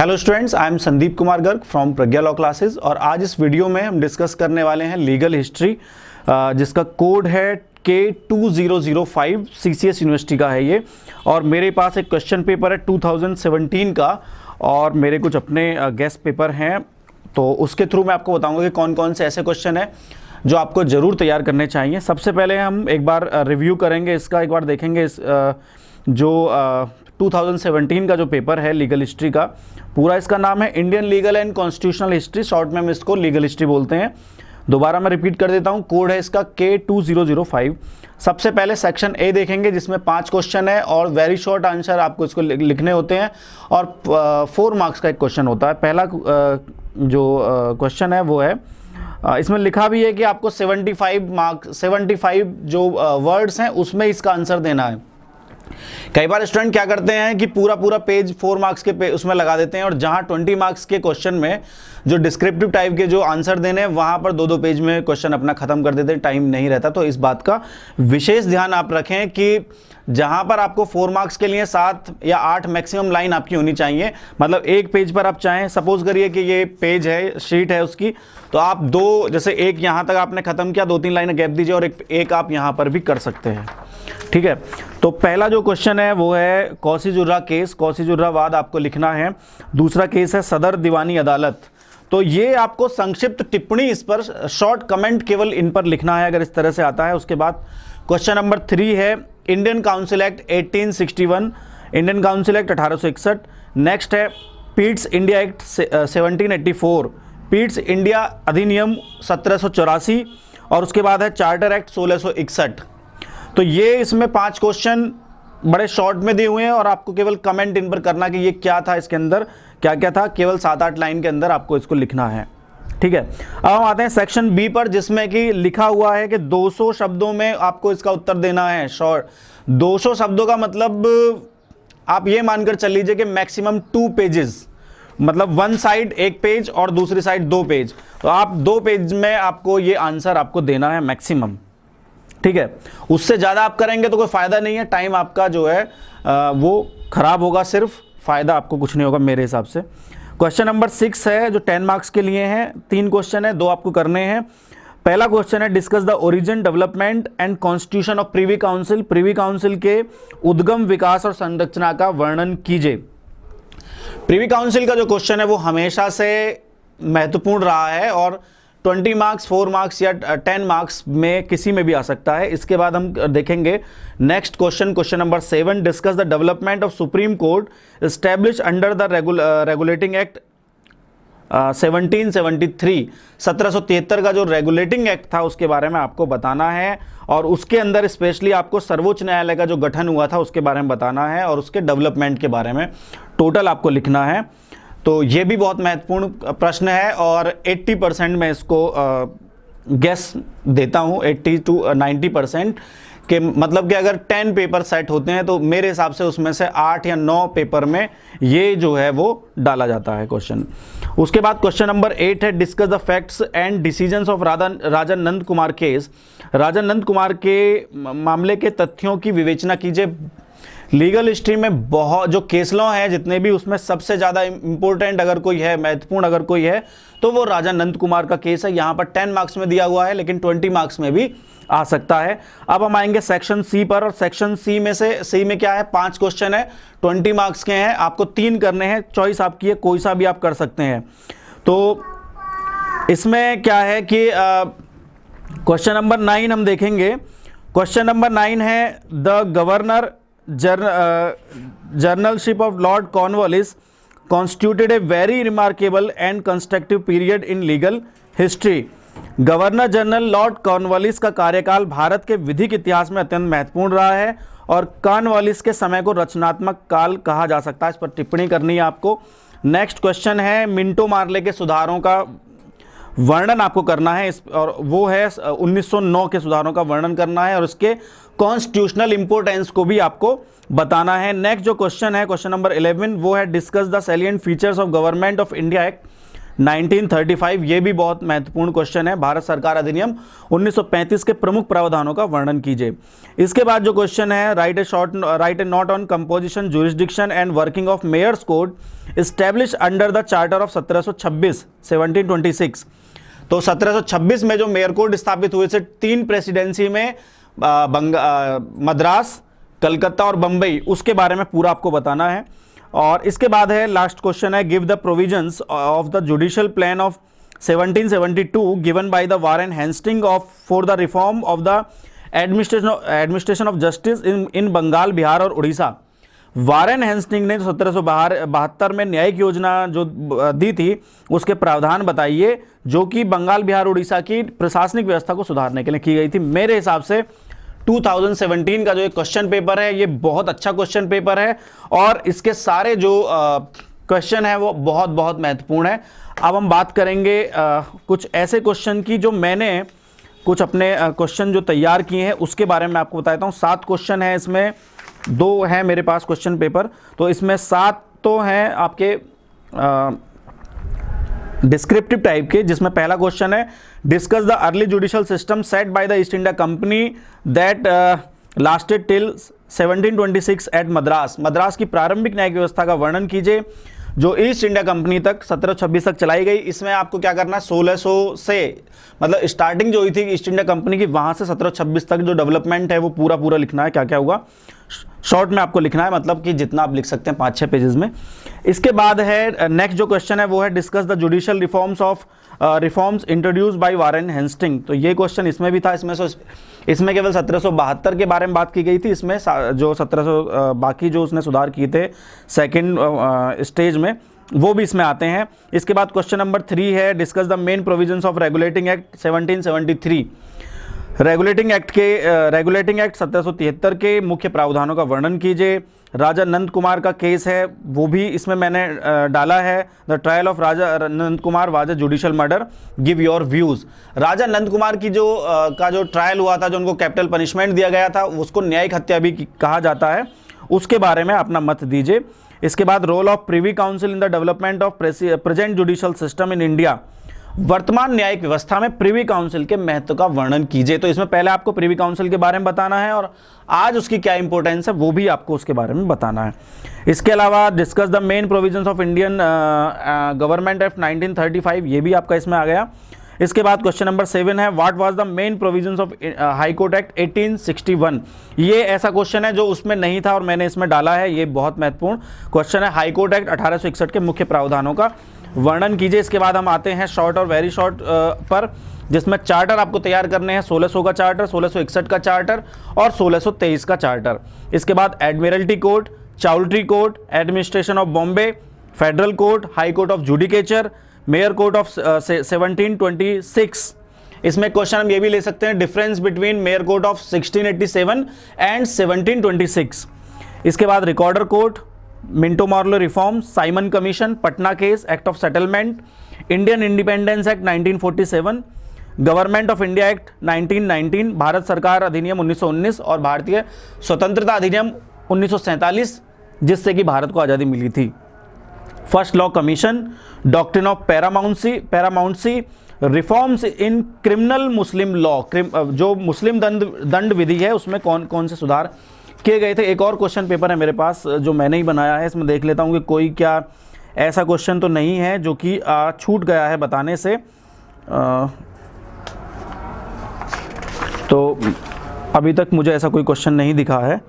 Hello students, I am Sandeep Kumar Garg from Pragya law classes. और आज इस वीडियो में हम डिस्कस करने वाले हैं लीगल हिस्ट्री, जिसका कोड है K2005। CCS यूनिवर्सिटी का है ये। और मेरे पास एक क्वेश्चन पेपर है 2017 का, और मेरे कुछ अपने गेस्ट पेपर हैं, तो उसके थ्रू मैं आपको बताऊंगा कि कौन कौन से ऐसे क्वेश्चन हैं जो आपको ज़रूर तैयार करने चाहिए। सबसे पहले हम एक बार रिव्यू करेंगे इसका, एक बार देखेंगे इस जो 2017 का जो पेपर है लीगल हिस्ट्री का। पूरा इसका नाम है Indian legal and constitutional history, short में हम इसको लीगल हिस्ट्री बोलते हैं। दोबारा मैं रिपीट कर देता हूँ, कोड है इसका K2005। सबसे पहले सेक्शन ए देखेंगे जिसमें 5 क्वेश्चन है और वेरी शॉर्ट आंसर आपको इसको लिखने होते हैं, और 4 मार्क्स का एक क्वेश्चन होता है। पहला जो क्वेश्चन है वो है, इसमें लिखा भी है कि आपको 75 जो वर्ड्स हैं उसमें इसका आंसर देना है। कई बार स्टूडेंट क्या करते हैं कि पूरा पेज 4 मार्क्स के उसमें लगा देते हैं, और जहां 20 मार्क्स के क्वेश्चन में जो डिस्क्रिप्टिव टाइप के जो आंसर देने हैं वहां पर 2-2 पेज में क्वेश्चन अपना खत्म कर देते हैं, टाइम नहीं रहता। तो इस बात का विशेष ध्यान आप रखें कि जहां पर आपको 4 मार्क्स के लिए 7 या 8 मैक्सिमम लाइन आपकी होनी चाहिए। मतलब एक पेज पर आप चाहें, सपोज करिए कि ये पेज है, शीट है उसकी, तो आप जैसे एक यहां तक आपने खत्म किया, 2-3 लाइन गैप दीजिए, और एक आप यहां पर भी कर सकते हैं। ठीक है, तो पहला जो क्वेश्चन है वो है कौसी-जुर्रा केस, कौसी-जुर्रा-वाद आपको लिखना है। दूसरा केस है सदर दीवानी अदालत। तो ये आपको संक्षिप्त टिप्पणी इस पर, शॉर्ट कमेंट केवल इन पर लिखना है अगर इस तरह से आता है। उसके बाद क्वेश्चन नंबर 3 है Indian council act 1861, Indian council act 1861। Next है Pitt's India act 1784, Pitt's India अधिनियम 1784, और उसके बाद है चार्टर एक्ट 1661। तो ये इसमें 5 क्वेश्चन बड़े शॉर्ट में दिए हुए हैं, और आपको केवल कमेंट इन पर करना कि ये क्या था, इसके अंदर क्या क्या था, केवल 7-8 लाइन के अंदर आपको इसको लिखना है। ठीक है, अब हम आते हैं सेक्शन बी पर, जिसमें कि लिखा हुआ है कि 200 शब्दों में आपको इसका उत्तर देना है। शॉर्ट 200 शब्दों का मतलब आप ये मानकर चल लीजिए कि मैक्सिमम 2 पेजेस, मतलब 1 साइड 1 पेज और दूसरी साइड 2 पेज, तो आप 2 पेज में आपको ये आंसर आपको देना है मैक्सिमम। ठीक है, उससे ज़्यादा आप करेंगे तो कोई फ़ायदा नहीं है, टाइम आपका जो है वो खराब होगा, सिर्फ फ़ायदा आपको कुछ नहीं होगा मेरे हिसाब से। क्वेश्चन नंबर 6 है जो 10 मार्क्स के लिए हैं। 3 क्वेश्चन है, 2 आपको करने हैं। पहला क्वेश्चन है discuss the origin, development and constitution of Privi council, Privi council के उद्गम, विकास और संरचना का वर्णन कीजिए। प्रीवी काउंसिल का जो क्वेश्चन है वो हमेशा से महत्वपूर्ण रहा है, और 20 मार्क्स, 4 मार्क्स या 10 मार्क्स में किसी में भी आ सकता है। इसके बाद हम देखेंगे next question, question number 7, discuss the development of supreme court establish under the regulating act 1773। 1773 का जो रेगुलेटिंग एक्ट था उसके बारे में आपको बताना है, और उसके अंदर स्पेशली आपको सर्वोच्च न्यायालय का जो गठन हुआ था उसके बारे में बताना है, और उसके डेवलपमेंट के बारे में टोटल आपको लिखना है। तो ये भी बहुत महत्वपूर्ण प्रश्न है, और 80% मैं इसको गेस देता हूँ, 80 to 90% के, मतलब कि अगर 10 पेपर सेट होते हैं तो मेरे हिसाब से उसमें से 8 या 9 पेपर में ये जो है वो डाला जाता है क्वेश्चन। उसके बाद क्वेश्चन नंबर 8 है discuss the facts and decisions of Raja Nand Kumar case, Raja Nand Kumar के मामले के तथ्यों की विवेचना कीजिए। लीगल हिस्ट्री में बहुत जो केस लॉ हैं जितने भी, उसमें सबसे ज़्यादा इंपॉर्टेंट अगर कोई है, महत्वपूर्ण अगर कोई है, तो वो राजा नंद कुमार का केस है। यहाँ पर 10 मार्क्स में दिया हुआ है, लेकिन 20 मार्क्स में भी आ सकता है। अब हम आएंगे सेक्शन सी पर, और सेक्शन सी में क्या है, 5 क्वेश्चन है, 20 मार्क्स के हैं, आपको 3 करने हैं, चॉइस आपकी है, कोई सा भी आप कर सकते हैं। तो इसमें क्या है कि क्वेश्चन नंबर 9 हम देखेंगे। क्वेश्चन नंबर 9 है the governor generalship of Lord Cornwallis constituted a very remarkable and constructive period in legal history। Governor general Lord Cornwallis का कार्यकाल भारत के विधिक इतिहास में अत्यंत महत्वपूर्ण रहा है, और कॉर्नवालिस के समय को रचनात्मक काल कहा जा सकता है। इस पर टिप्पणी करनी है आपको। नेक्स्ट क्वेश्चन है मिंटो मार्ले के सुधारों का वर्णन आपको करना है, और वो है 1909 के सुधारों का वर्णन करना है, और उसके कॉन्स्टिट्यूशनल इंपोर्टेंस को भी आपको बताना है। नेक्स्ट जो क्वेश्चन है, क्वेश्चन नंबर 11, वो है discuss the salient features of government of India act 1935, ये भी बहुत महत्वपूर्ण क्वेश्चन है। भारत सरकार अधिनियम 1935 के प्रमुख प्रावधानों का वर्णन कीजिए। इसके बाद जो क्वेश्चन है, write a note on composition, jurisdiction and working of mayor's court establish under the charter of 1726 1726। तो 1726 में जो मेयर कोड स्थापित हुए थे 3 प्रेसिडेंसी में, मद्रास, कलकत्ता और बंबई, उसके बारे में पूरा आपको बताना है। और इसके बाद है लास्ट क्वेश्चन है, give the provisions of the judicial plan of 1772 given by the Warren Hasting of for the reform of the administration of justice in Bengal, Bihar और उड़ीसा। वारेन हेस्टिंग ने 1772 में न्यायिक योजना जो दी थी उसके प्रावधान बताइए, जो कि बंगाल, बिहार, उड़ीसा की प्रशासनिक व्यवस्था को सुधारने के लिए की गई थी। मेरे हिसाब से 2017 का जो क्वेश्चन पेपर है ये बहुत अच्छा क्वेश्चन पेपर है और इसके सारे जो क्वेश्चन है वो बहुत बहुत महत्वपूर्ण है। अब हम बात करेंगे कुछ ऐसे क्वेश्चन की जो मैंने कुछ अपने क्वेश्चन जो तैयार किए हैं उसके बारे में आपको बताता हूँ। 7 क्वेश्चन है, इसमें 2 है मेरे पास क्वेश्चन पेपर, तो इसमें 7 तो हैं आपके डिस्क्रिप्टिव टाइप के, जिसमें पहला क्वेश्चन है, discuss the early judicial system set by the East India Company that lasted till 1726 at Madras. Madras की प्रारंभिक न्यायिक व्यवस्था का वर्णन कीजिए जो ईस्ट इंडिया कंपनी तक 1726 तक चलाई गई। इसमें आपको क्या करना है, 1600 से मतलब स्टार्टिंग जो हुई थी ईस्ट इंडिया कंपनी की, वहां से 1726 तक जो डेवलपमेंट है वो पूरा लिखना है, क्या क्या हुआ शॉर्ट में आपको लिखना है, मतलब कि जितना आप लिख सकते हैं 5-6 पेजेस में। इसके बाद है नेक्स्ट जो क्वेश्चन है वो है, discuss the judicial reforms introduced by Warren Hasting. तो ये क्वेश्चन इसमें भी था, इसमें केवल 1772 के बारे में बात की गई थी। इसमें जो 1700 बाकी जो उसने सुधार किए थे सेकेंड स्टेज में, वो भी इसमें आते हैं। इसके बाद क्वेश्चन नंबर 3 है, discuss the main provisions of regulating act 1773। Regulating act 1773 के मुख्य प्रावधानों का वर्णन कीजिए। राजा नंद कुमार का केस है, वो भी इसमें मैंने डाला है, the trial of Raja Nand Kumar was a judicial murder, give your views. Raja Nand Kumar की जो ट्रायल हुआ था, जो उनको कैपिटल पनिशमेंट दिया गया था, उसको न्यायिक हत्या भी कहा जाता है, उसके बारे में अपना मत दीजिए। इसके बाद role of privy council in the development of present judicial system in India. वर्तमान न्यायिक व्यवस्था में प्रिवी काउंसिल के महत्व का वर्णन कीजिए। तो इसमें पहले आपको प्रिवी काउंसिल के बारे में बताना है और आज उसकी क्या इंपॉर्टेंस है वो भी आपको उसके बारे में बताना है। इसके अलावा discuss the main provisions of Indian government act 1935, ये भी आपका इसमें आ गया। इसके बाद क्वेश्चन नंबर 7 है, what was the main provisions of high court act 1861। ये ऐसा क्वेश्चन है जो उसमें नहीं था और मैंने इसमें डाला है, ये बहुत महत्वपूर्ण क्वेश्चन है। हाई कोर्ट एक्ट 1861 के मुख्य प्रावधानों का वर्णन कीजिए। इसके बाद हम आते हैं शॉर्ट और वेरी शॉर्ट पर, जिसमें चार्टर आपको तैयार करने हैं, 1600 का चार्टर, 1661 का चार्टर और 1623 का चार्टर। इसके बाद Admiralty court, Choultry court, administration of Bombay, federal court, high court of judicature, mayor court of 1726। इसमें क्वेश्चन हम ये भी ले सकते हैं, difference between mayor court of 1687 and 1726। इसके बाद recorder court, Minto Morley reform, Simon commission, Patna case, act of settlement, Indian independence act 1947, government of India act 1919, Bharat सरकार अधिनियम 1919 और भारतीय स्वतंत्रता अधिनियम 1947, जिससे कि भारत को आज़ादी मिली थी। First law commission, doctrine of paramountcy, reforms in criminal Muslim law, जो मुस्लिम दंड विधि है उसमें कौन कौन से सुधार किए गए थे। एक और क्वेश्चन पेपर है मेरे पास जो मैंने ही बनाया है, इसमें देख लेता हूँ कि कोई क्या ऐसा क्वेश्चन तो नहीं है जो कि छूट गया है बताने से। तो अभी तक मुझे ऐसा कोई क्वेश्चन नहीं दिखा है।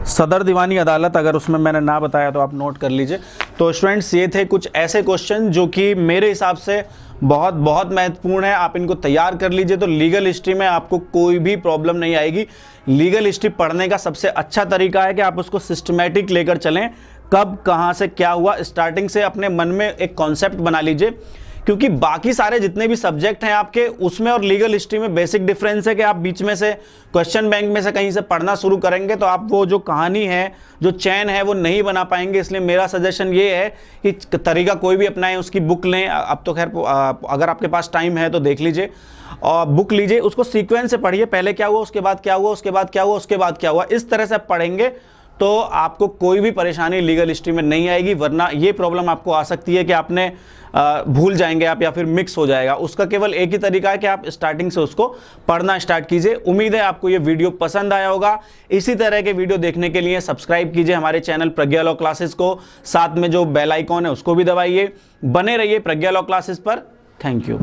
सदर दीवानी अदालत, अगर उसमें मैंने ना बताया तो आप नोट कर लीजिए। तो स्टूडेंट्स, ये थे कुछ ऐसे क्वेश्चन जो कि मेरे हिसाब से बहुत बहुत महत्वपूर्ण है, आप इनको तैयार कर लीजिए। तो लीगल हिस्ट्री में आपको कोई भी प्रॉब्लम नहीं आएगी। लीगल हिस्ट्री पढ़ने का सबसे अच्छा तरीका है कि आप उसको सिस्टमैटिक लेकर चलें, कब कहाँ से क्या हुआ, स्टार्टिंग से अपने मन में एक कॉन्सेप्ट बना लीजिए, क्योंकि बाकी सारे जितने भी सब्जेक्ट हैं आपके, उसमें और लीगल हिस्ट्री में बेसिक डिफरेंस है कि आप बीच में से क्वेश्चन बैंक में से कहीं से पढ़ना शुरू करेंगे तो आप वो जो कहानी है, जो चैन है, वो नहीं बना पाएंगे। इसलिए मेरा सजेशन ये है कि तरीका कोई भी अपनाएं, उसकी बुक लें। अब तो खैर अगर आपके पास टाइम है तो देख लीजिए और बुक लीजिए, उसको सीक्वेंस से पढ़िए, पहले क्या हुआ, उसके बाद क्या हुआ, उसके बाद क्या हुआ, उसके बाद क्या हुआ। इस तरह से आप पढ़ेंगे तो आपको कोई भी परेशानी लीगल हिस्ट्री में नहीं आएगी, वरना ये प्रॉब्लम आपको आ सकती है कि आपने भूल जाएंगे आप या फिर मिक्स हो जाएगा। उसका केवल एक ही तरीका है कि आप स्टार्टिंग से उसको पढ़ना स्टार्ट कीजिए। उम्मीद है आपको ये वीडियो पसंद आया होगा। इसी तरह के वीडियो देखने के लिए सब्सक्राइब कीजिए हमारे चैनल प्रज्ञा लॉ क्लासेस को, साथ में जो बेल आइकॉन है उसको भी दबाइए। बने रहिए प्रज्ञा लॉ क्लासेस पर। Thank you.